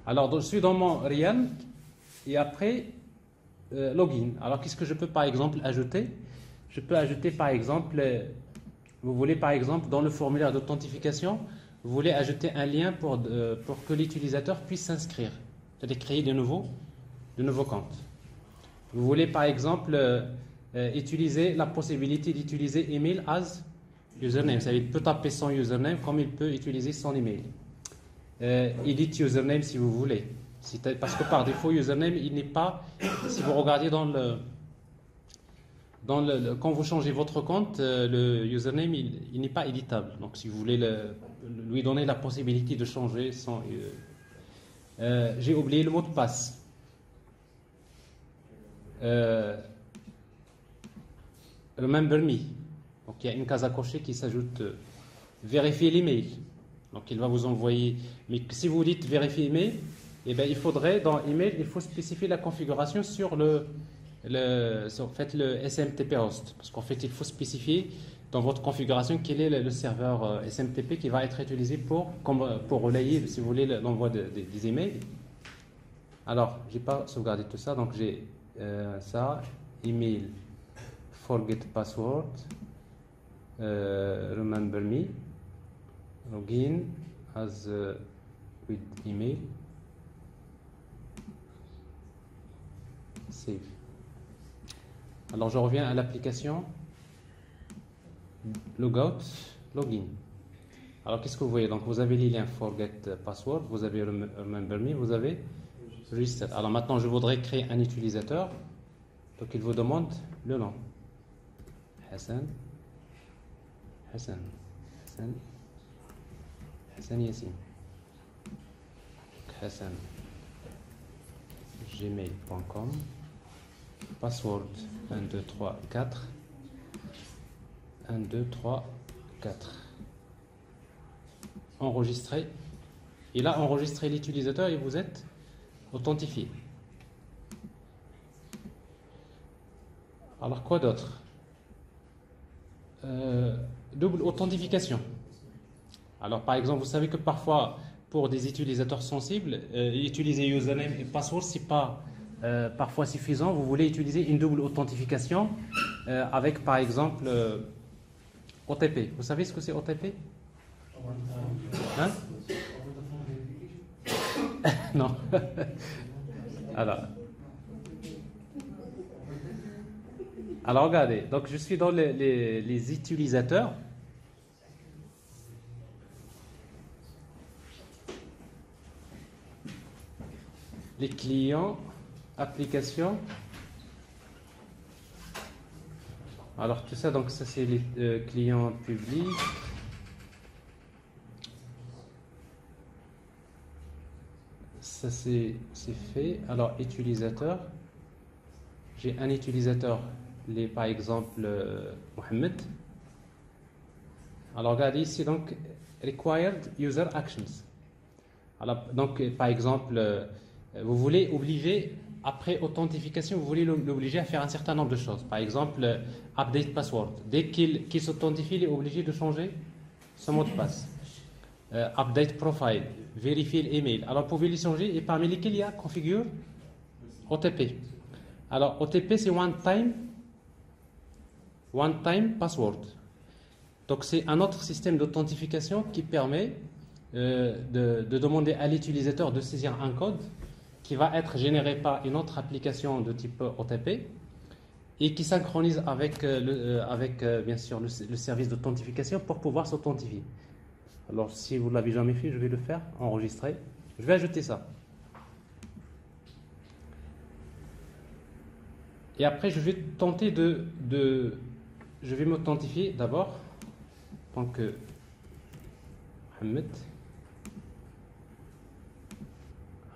Alors, je suis dans mon Realm et après Login. Alors, qu'est-ce que je peux par exemple ajouter? Je peux ajouter par exemple, vous voulez par exemple dans le formulaire d'authentification, vous voulez ajouter un lien pour que l'utilisateur puisse s'inscrire, c'est-à-dire créer de nouveaux comptes. Vous voulez par exemple utiliser la possibilité d'utiliser email as username. Ça veut dire, il peut taper son username comme il peut utiliser son email. Edit username si vous voulez. Parce que par défaut, username, il n'est pas, si vous regardez quand vous changez votre compte, le username, il n'est pas éditable. Donc si vous voulez lui donner la possibilité de changer son... j'ai oublié le mot de passe. Remember me. Donc il y a une case à cocher qui s'ajoute. Vérifier l'email. Donc il va vous envoyer. Mais si vous dites vérifier email, eh bien, il faudrait dans email, il faut spécifier la configuration sur le SMTP host. Parce qu'en fait, il faut spécifier dans votre configuration quel est le serveur SMTP qui va être utilisé pour relayer, si vous voulez, l'envoi des emails. Alors, j'ai pas sauvegardé tout ça, donc j'ai ça, email. Forget password, remember me, login as with email, save. Alors je reviens à l'application, logout, login. Alors qu'est-ce que vous voyez? Donc vous avez les liens forget password, vous avez remember me, vous avez reset. Alors maintenant je voudrais créer un utilisateur, donc il vous demande le nom. Hassan Yassine. Hassan gmail.com. Password 1, 2, 3, 4. 1, 2, 3, 4. Enregistrer. Il a enregistré l'utilisateur et vous êtes authentifié. Alors quoi d'autre? Double authentification. Alors par exemple, vous savez que parfois pour des utilisateurs sensibles, utiliser username et password c'est pas parfois suffisant. Vous voulez utiliser une double authentification avec par exemple OTP. Vous savez ce que c'est OTP? Hein? Non. Alors regardez, donc je suis dans les utilisateurs. Les clients, applications. Alors tout ça, donc ça c'est les clients publics. Ça c'est fait. Alors utilisateur. J'ai un utilisateur. Par exemple Mohamed. Alors regardez ici donc required user actions. Alors donc par exemple vous voulez obliger après authentification, vous voulez l'obliger à faire un certain nombre de choses. Par exemple update password. Dès qu'il s'authentifie, il est obligé de changer son mot de passe. Update profile, vérifier l'email. Alors vous pouvez les changer et parmi lesquels il y a configure OTP. Alors OTP c'est one time One Time Password. Donc c'est un autre système d'authentification qui permet de demander à l'utilisateur de saisir un code qui va être généré par une autre application de type OTP et qui synchronise avec, bien sûr le service d'authentification pour pouvoir s'authentifier. Alors si vous ne l'avez jamais fait, je vais le faire, enregistrer. Je vais ajouter ça. Et après, je vais tenter je vais m'authentifier d'abord en tant que Mohamed.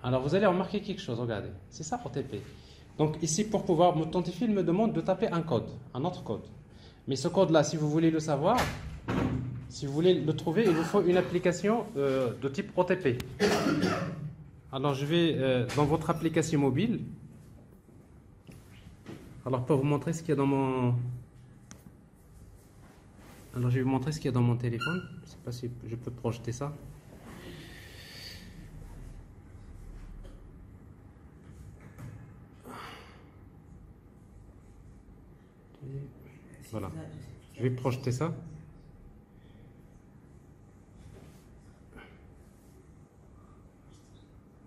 Alors vous allez remarquer quelque chose, regardez, c'est ça OTP. Donc ici, pour pouvoir m'authentifier, il me demande de taper un code, un autre code. Mais ce code-là, si vous voulez le savoir, si vous voulez le trouver, il vous faut une application de type OTP. Alors je vais dans votre application mobile. Alors pour vous montrer ce qu'il y a dans mon... Alors je vais vous montrer ce qu'il y a dans mon téléphone. Je ne sais pas si je peux projeter ça. Voilà. Je vais projeter ça.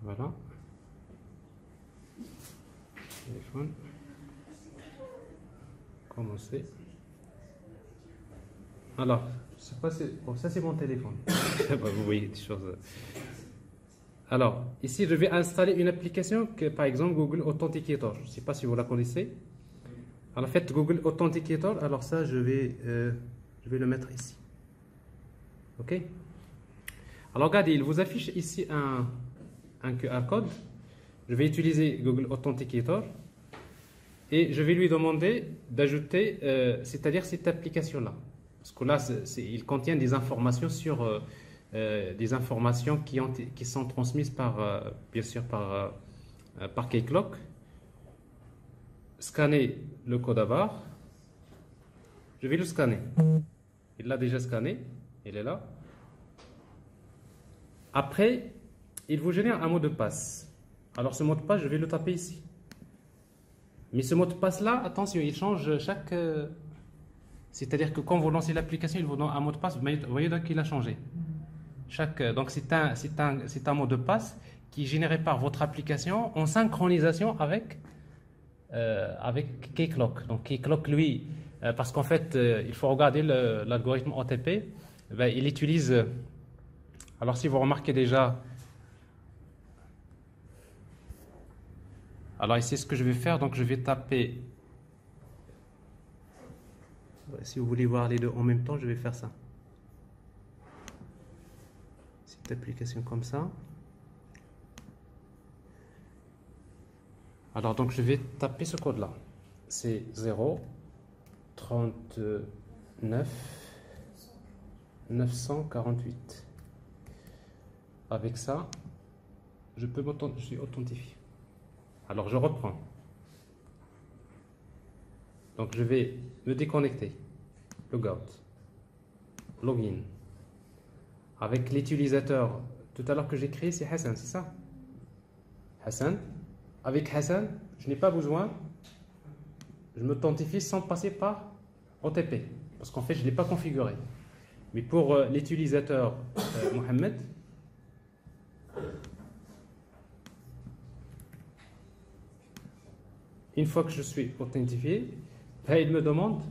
Voilà. Téléphone. Commencer. Alors, je sais pas si... Bon, ça c'est mon téléphone. Vous voyez des choses. Alors, ici je vais installer une application que, par exemple, Google Authenticator. Je ne sais pas si vous la connaissez. Alors, en fait, Google Authenticator, alors ça, je vais le mettre ici. OK? Alors, regardez, il vous affiche ici un QR code. Je vais utiliser Google Authenticator et je vais lui demander d'ajouter, c'est-à-dire cette application-là. Parce que là, il contient des informations sur des informations qui sont transmises par, bien sûr, par Keycloak. Scanner le code à barre. Je vais le scanner. Il l'a déjà scanné. Il est là. Après, il vous génère un mot de passe. Alors ce mot de passe, je vais le taper ici. Mais ce mot de passe-là, attention, il change chaque... c'est-à-dire que quand vous lancez l'application, il vous donne un mot de passe. Vous voyez donc qu'il a changé. Donc c'est un mot de passe qui est généré par votre application en synchronisation avec Keycloak. Donc Keycloak, lui, parce qu'en fait, il faut regarder l'algorithme OTP, il utilise... alors si vous remarquez déjà... Alors ici, ce que je vais faire, donc je vais taper... Si vous voulez voir les deux en même temps, je vais faire ça. Cette application comme ça. Alors donc je vais taper ce code là. C'est 0 39 948. Avec ça, je suis authentifié. Alors je reprends. Donc je vais me déconnecter. Logout. Login. Avec l'utilisateur tout à l'heure que j'ai créé, c'est Hassan, c'est ça? Hassan. Avec Hassan, je n'ai pas besoin. Je m'authentifie sans passer par OTP. Parce qu'en fait, je ne l'ai pas configuré. Mais pour l'utilisateur Mohamed, une fois que je suis authentifié, là, il me demande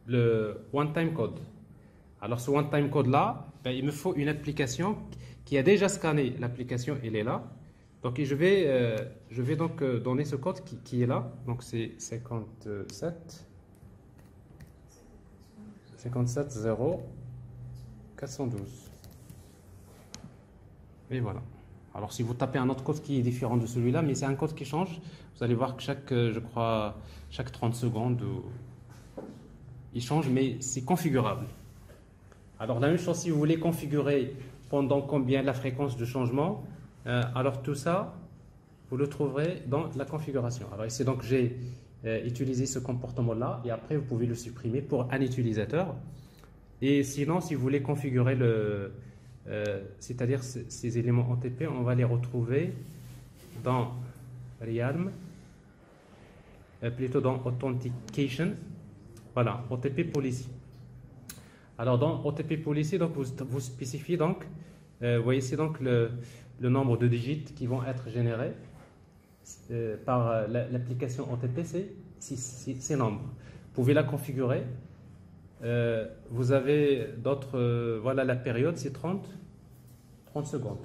le one-time code. Alors ce one-time code là, il me faut une application qui a déjà scanné l'application, elle est là. Donc je vais donc donner ce code qui est là. Donc c'est 57 0 412. Et voilà. Alors si vous tapez un autre code qui est différent de celui-là, mais c'est un code qui change, vous allez voir que je crois, chaque 30 secondes, il change, mais c'est configurable. Alors la même chose, si vous voulez configurer pendant combien la fréquence de changement, alors tout ça, vous le trouverez dans la configuration. Alors ici, donc j'ai utilisé ce comportement-là, et après vous pouvez le supprimer pour un utilisateur. Et sinon, si vous voulez configurer c'est-à-dire ces éléments OTP, on va les retrouver dans Realm, plutôt dans Authentication. Voilà, OTP Policy. Alors dans OTP Policy, donc vous spécifiez donc, vous voyez ici donc le nombre de digits qui vont être générés par l'application OTP, c'est ces nombres. Vous pouvez la configurer. Vous avez d'autres, voilà la période, c'est 30 secondes.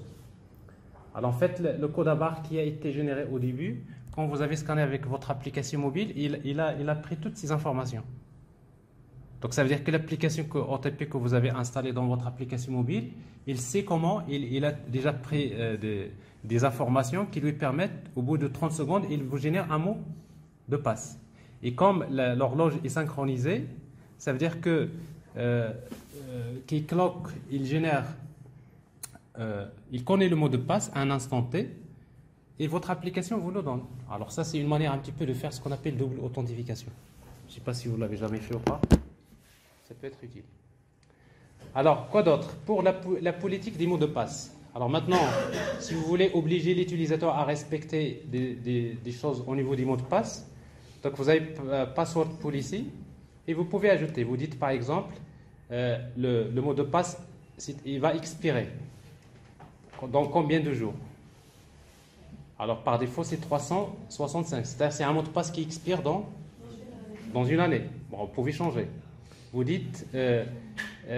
Alors en fait, le code à barre qui a été généré au début, quand vous avez scanné avec votre application mobile, il a pris toutes ces informations. Donc ça veut dire que l'application OTP que vous avez installée dans votre application mobile, il sait comment, il a déjà pris des informations qui lui permettent, au bout de 30 secondes, il vous génère un mot de passe. Et comme l'horloge est synchronisée, ça veut dire que Keycloak, il génère, il connaît le mot de passe à un instant T, et votre application vous le donne. Alors ça, c'est une manière un petit peu de faire ce qu'on appelle double authentification. Je ne sais pas si vous l'avez jamais fait ou pas. Ça peut être utile. Alors, quoi d'autre? Pour la politique des mots de passe. Alors maintenant, si vous voulez obliger l'utilisateur à respecter des choses au niveau des mots de passe, donc vous avez Password Policy, et vous pouvez ajouter, vous dites par exemple, le mot de passe, il va expirer. Dans combien de jours? Alors par défaut, c'est 365. C'est-à-dire c'est un mot de passe qui expire dans une année. Bon, vous pouvez changer. Vous dites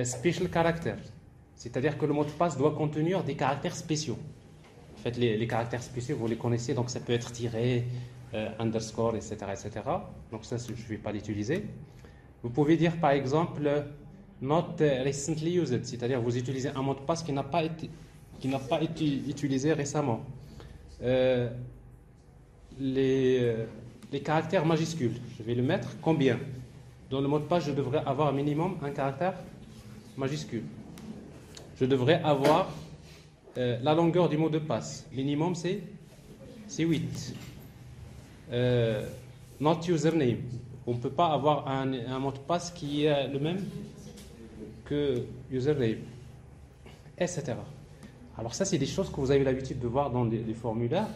special characters, c'est-à-dire que le mot de passe doit contenir des caractères spéciaux. En fait, les caractères spéciaux, vous les connaissez, donc ça peut être tiré, underscore, etc., etc. Donc ça, je ne vais pas l'utiliser. Vous pouvez dire par exemple not recently used, c'est-à-dire vous utilisez un mot de passe qui n'a pas été utilisé récemment. Les caractères majuscules, je vais le mettre combien? Dans le mot de passe, je devrais avoir minimum un caractère majuscule. Je devrais avoir la longueur du mot de passe. Minimum, c'est 8. Not username. On ne peut pas avoir un mot de passe qui est le même que username, etc. Alors ça, c'est des choses que vous avez l'habitude de voir dans les formulaires.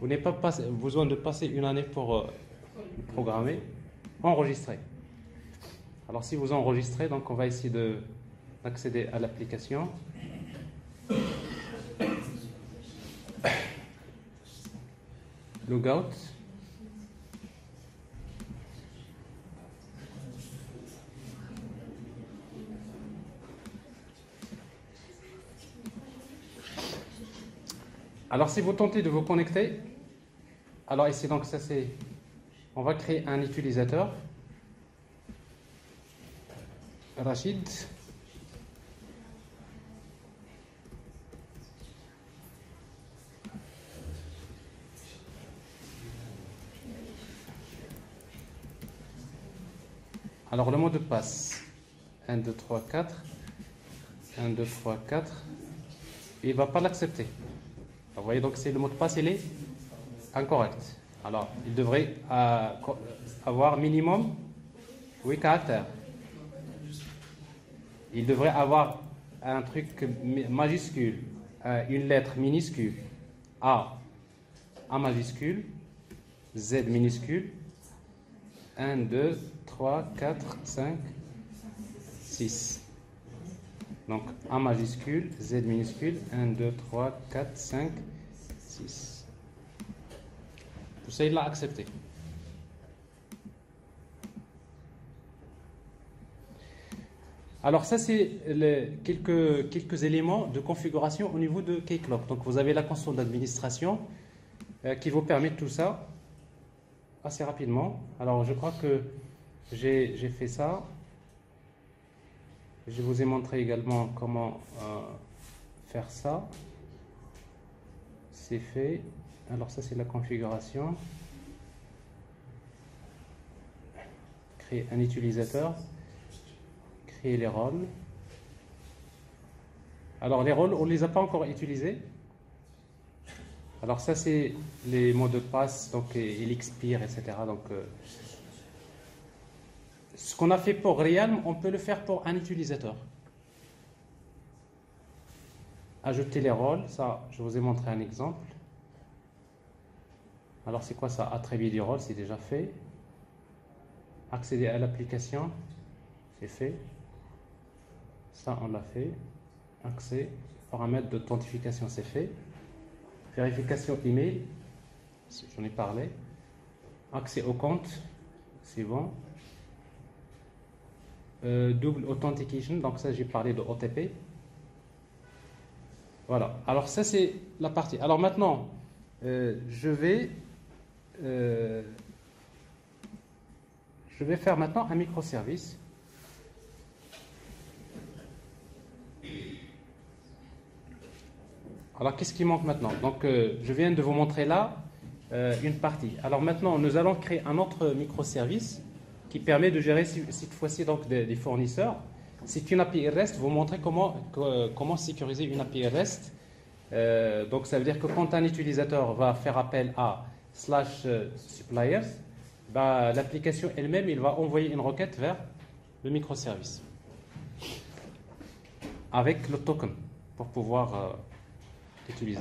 Vous n'avez pas besoin de passer une année pour programmer. Enregistrer. Alors si vous enregistrez, donc on va essayer d'accéder à l'application. Logout. Alors si vous tentez de vous connecter, alors ici donc ça c'est, on va créer un utilisateur. Rachid. Alors le mot de passe 1, 2, 3, 4 1, 2, 3, 4 il ne va pas l'accepter. Vous voyez donc c'est le mot de passe, il est incorrect. Alors il devrait avoir minimum 8 caractères. Il devrait avoir un truc majuscule, une lettre minuscule, A majuscule, Z minuscule, 1, 2, 3, 4, 5, 6. Donc A majuscule, Z minuscule, 1, 2, 3, 4, 5, 6. Tout ça, il l'a accepté. Alors ça, c'est quelques éléments de configuration au niveau de Keycloak. Donc vous avez la console d'administration qui vous permet tout ça assez rapidement. Alors je crois que j'ai fait ça. Je vous ai montré également comment faire ça. C'est fait. Alors ça, c'est la configuration. Créer un utilisateur. Créer les rôles. Alors les rôles, on ne les a pas encore utilisés. Alors ça, c'est les mots de passe, donc il expire, etc. Donc ce qu'on a fait pour Realm, on peut le faire pour un utilisateur. Ajouter les rôles, ça, je vous ai montré un exemple. Alors c'est quoi ça? Attribuer des rôles, c'est déjà fait. Accéder à l'application, c'est fait. Ça, on l'a fait. Accès, paramètres d'authentification, c'est fait. Vérification email, j'en ai parlé. Accès au compte, c'est bon. Double authentication, donc ça j'ai parlé de OTP. Voilà, alors ça c'est la partie. Alors maintenant, je vais faire maintenant un microservice. Alors qu'est-ce qui manque maintenant? Donc je viens de vous montrer là une partie. Alors maintenant, nous allons créer un autre microservice qui permet de gérer cette fois-ci donc des fournisseurs. C'est une API REST. Vous montrer comment sécuriser une API REST. Donc ça veut dire que quand un utilisateur va faire appel à /suppliers, bah, l'application elle-même, il va envoyer une requête vers le microservice avec le token pour pouvoir utiliser.